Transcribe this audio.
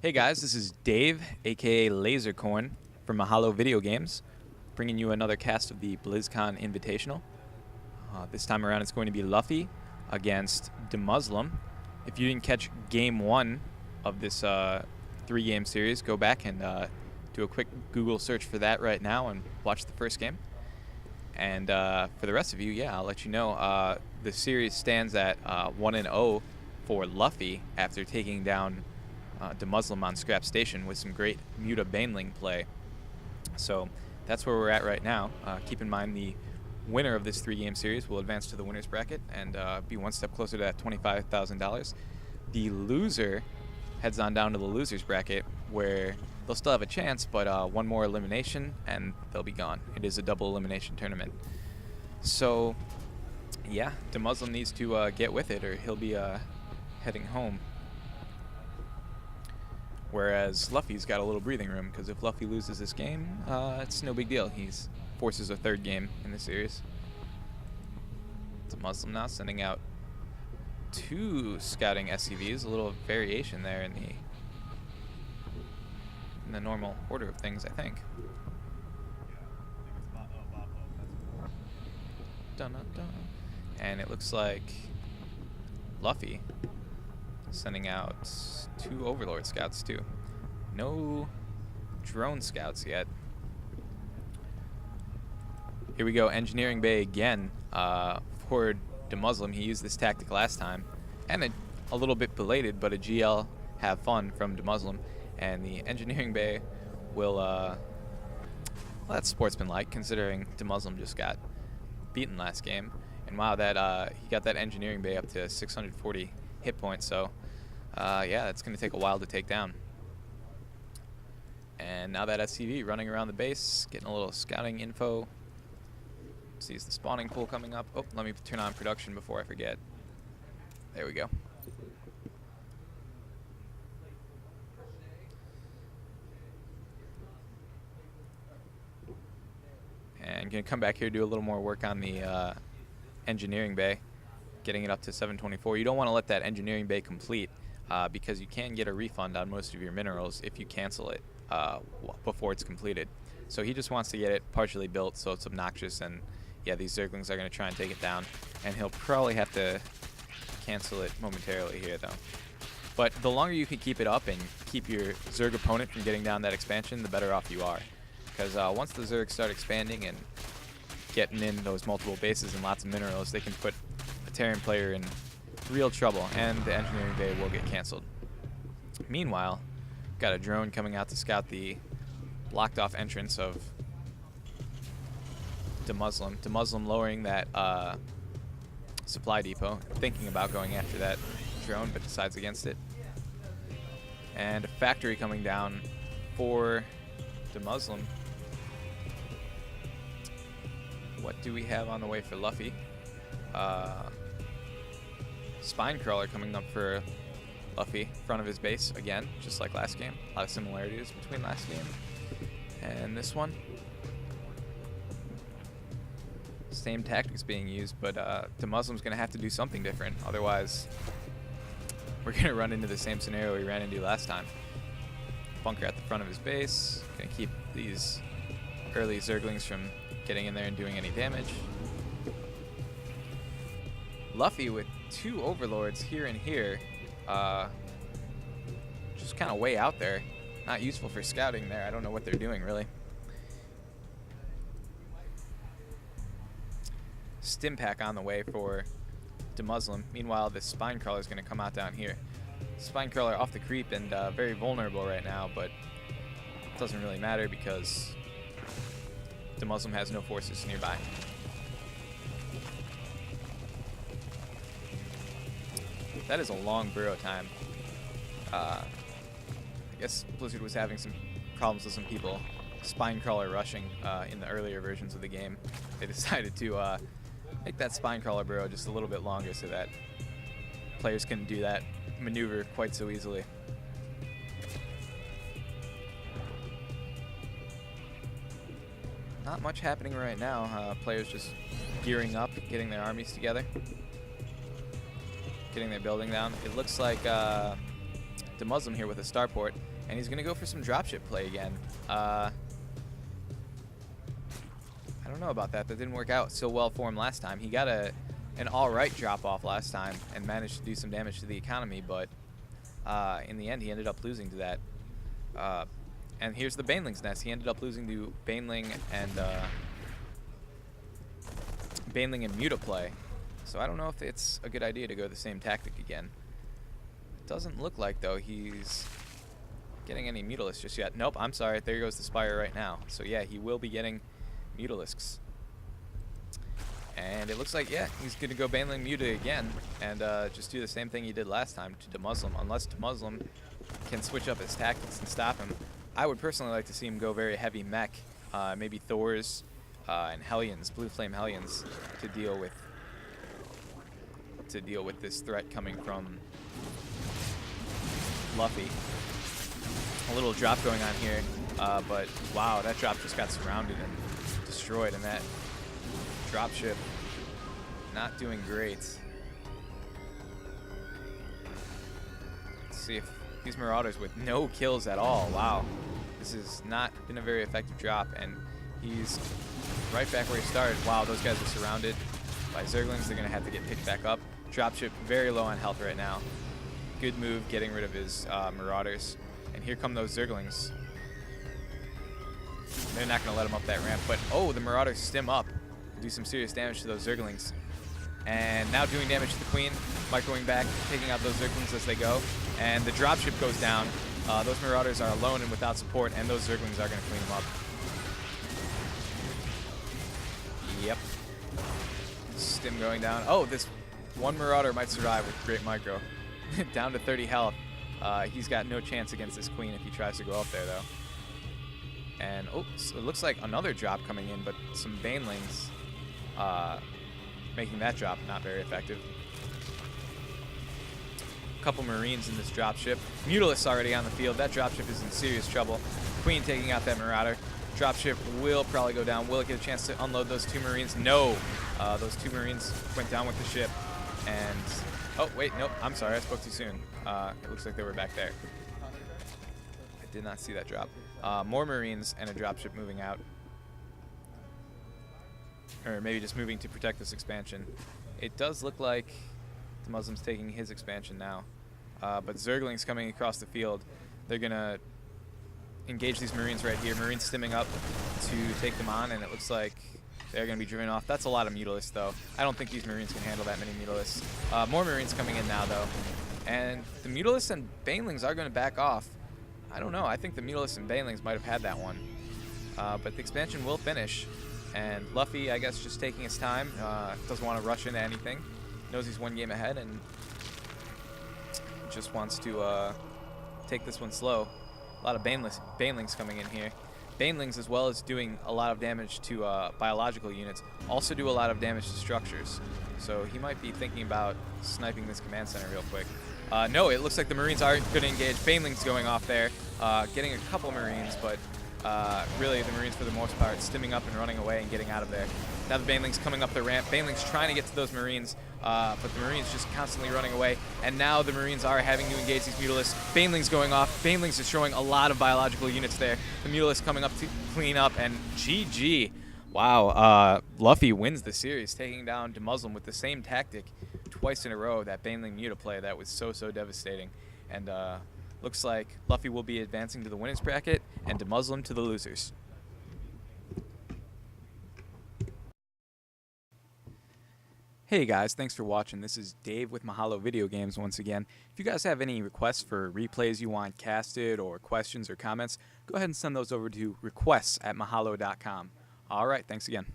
Hey guys, this is Dave, aka Lasercorn, from Mahalo Video Games, bringing you another cast of the Blizzcon Invitational. This time around it's going to be Luffy against Demuslim. If you didn't catch Game 1 of this 3-game series, go back and do a quick Google search for that right now and watch the first game. And for the rest of you, I'll let you know. The series stands at 1-0 for Luffy after taking down Demuslim on Scrap Station with some great Muta Baneling play. So that's where we're at right now. Keep in mind the winner of this 3-game series will advance to the winner's bracket and be one step closer to that $25,000. The loser heads on down to the loser's bracket where they'll still have a chance, but one more elimination and they'll be gone. It is a double elimination tournament. So yeah, Demuslim needs to get with it or he'll be heading home. Whereas Luffy's got a little breathing room, because if Luffy loses this game, it's no big deal. He forces a third game in the series. Demuslim now sending out 2 scouting SCVs, a little variation there in the normal order of things, I think. Dun, dun, dun. And it looks like Luffy sending out 2 Overlord scouts too. No drone scouts yet. Here we go, Engineering Bay again for Demuslim. He used this tactic last time, and a little bit belated, but a GL have fun from Demuslim. And the Engineering Bay will, well, that's sportsmanlike considering Demuslim just got beaten last game. And wow, that he got that Engineering Bay up to 640 hit points, so yeah, it's going to take a while to take down. And now that SCV running around the base, getting a little scouting info. Sees the spawning pool coming up. Oh, let me turn on production before I forget. There we go. And going to come back here, do a little more work on the Engineering Bay, getting it up to 724. You don't want to let that Engineering Bay complete because you can get a refund on most of your minerals if you cancel it before it's completed. So he just wants to get it partially built so it's obnoxious, and yeah, these Zerglings are going to try and take it down, and he'll probably have to cancel it momentarily here though. But the longer you can keep it up and keep your Zerg opponent from getting down that expansion, the better off you are. Because once the Zergs start expanding and getting in those multiple bases and lots of minerals, they can put a Terran player in real trouble, and the Engineering Bay will get canceled. Meanwhile, got a drone coming out to scout the blocked off entrance of Demuslim. Demuslim lowering that supply depot, thinking about going after that drone, but decides against it. And a factory coming down for Demuslim. What do we have on the way for Luffy? Spine Crawler coming up for Luffy, front of his base again, just like last game. A lot of similarities between last game and this one. Same tactics being used, but Demuslim's going to have to do something different. Otherwise, we're going to run into the same scenario we ran into last time. Bunker at the front of his base. Going to keep these early Zerglings from getting in there and doing any damage. Luffy with 2 Overlords here and here. Just kind of way out there. Not useful for scouting there. I don't know what they're doing, really. Stim pack on the way for Demuslim. Meanwhile, the Spine Crawler is going to come out down here. Spine Crawler off the creep and very vulnerable right now, but it doesn't really matter because Demuslim has no forces nearby. That is a long burrow time. I guess Blizzard was having some problems with some people Spine Crawler rushing in the earlier versions of the game. They decided to make that Spine Crawler burrow just a little bit longer so that players couldn't do that maneuver quite so easily. Not much happening right now. Players just gearing up, getting their armies together, getting their building down. It looks like Demuslim here with a starport, and he's going to go for some dropship play again. I don't know about that. That didn't work out so well for him last time. He got an alright drop-off last time and managed to do some damage to the economy, but in the end, he ended up losing to that. And here's the Baneling's Nest. He ended up losing to Baneling and Mutaplay. So I don't know if it's a good idea to go the same tactic again. It doesn't look like, though, he's getting any Mutalisks just yet. Nope, I'm sorry. There goes the Spire right now. So yeah, he will be getting Mutalisks. And it looks like, yeah, he's going to go Baneling Muta again and just do the same thing he did last time to Demuslim, unless Demuslim can switch up his tactics and stop him. I would personally like to see him go very heavy mech, maybe Thors and Hellions, Blue Flame Hellions, to deal with this threat coming from Luffy. A little drop going on here, but wow, that drop just got surrounded and destroyed, and that dropship not doing great. Let's see if these Marauders with no kills at all. Wow, this has not been a very effective drop, and he's right back where he started. Wow, those guys are surrounded by Zerglings. They're going to have to get picked back up. Dropship very low on health right now. Good move getting rid of his Marauders. And here come those Zerglings. They're not going to let him up that ramp, but oh, the Marauders stim up. Do some serious damage to those Zerglings. And now doing damage to the Queen, microing back, taking out those Zerglings as they go. And the dropship goes down. Those Marauders are alone and without support, and those Zerglings are going to clean them up. Yep. Stim going down. Oh, this one Marauder might survive with great micro. Down to 30 health. He's got no chance against this Queen if he tries to go up there, though. And, oh, so it looks like another drop coming in, but some Banelings making that drop not very effective. A couple Marines in this dropship. Mutalisks already on the field. That dropship is in serious trouble. Queen taking out that Marauder. Dropship will probably go down. Will it get a chance to unload those two Marines? No. Those two Marines went down with the ship. And, oh, wait, nope. I'm sorry. I spoke too soon. It looks like they were back there. I did not see that drop. More Marines and a dropship moving out. Or maybe just moving to protect this expansion. It does look like the Muslim's taking his expansion now. But Zerglings coming across the field. They're going to engage these Marines right here. Marines stimming up to take them on, and it looks like they're going to be driven off. That's a lot of Mutalisks, though. I don't think these Marines can handle that many Mutalisks. More Marines coming in now, though. And the Mutalisks and Banelings are going to back off. I don't know. I think the Mutalisks and Banelings might have had that one. But the expansion will finish. And Luffy, I guess, just taking his time. Doesn't want to rush into anything. Knows he's one game ahead and just wants to take this one slow. A lot of Banelings coming in here. Banelings, as well as doing a lot of damage to biological units, also do a lot of damage to structures. So he might be thinking about sniping this command center real quick. No, it looks like the Marines aren't going to engage. Banelings going off there, getting a couple Marines, but really the Marines for the most part stimming up and running away and getting out of there. Now the Banelings coming up the ramp. Banelings trying to get to those Marines, but the Marines just constantly running away. And now the Marines are having to engage these Mutalisks. Banelings going off. Banelings destroying a lot of biological units there. The Mutalisks coming up to clean up, and GG. Wow, Luffy wins the series, taking down Demuslim with the same tactic twice in a row, that Baneling Muta play that was so devastating. And looks like Luffy will be advancing to the winners bracket and Demuslim to the losers. Hey guys, thanks for watching. This is Dave with Mahalo Video Games once again. If you guys have any requests for replays you want casted or questions or comments, go ahead and send those over to requests@mahalo.com. All right, thanks again.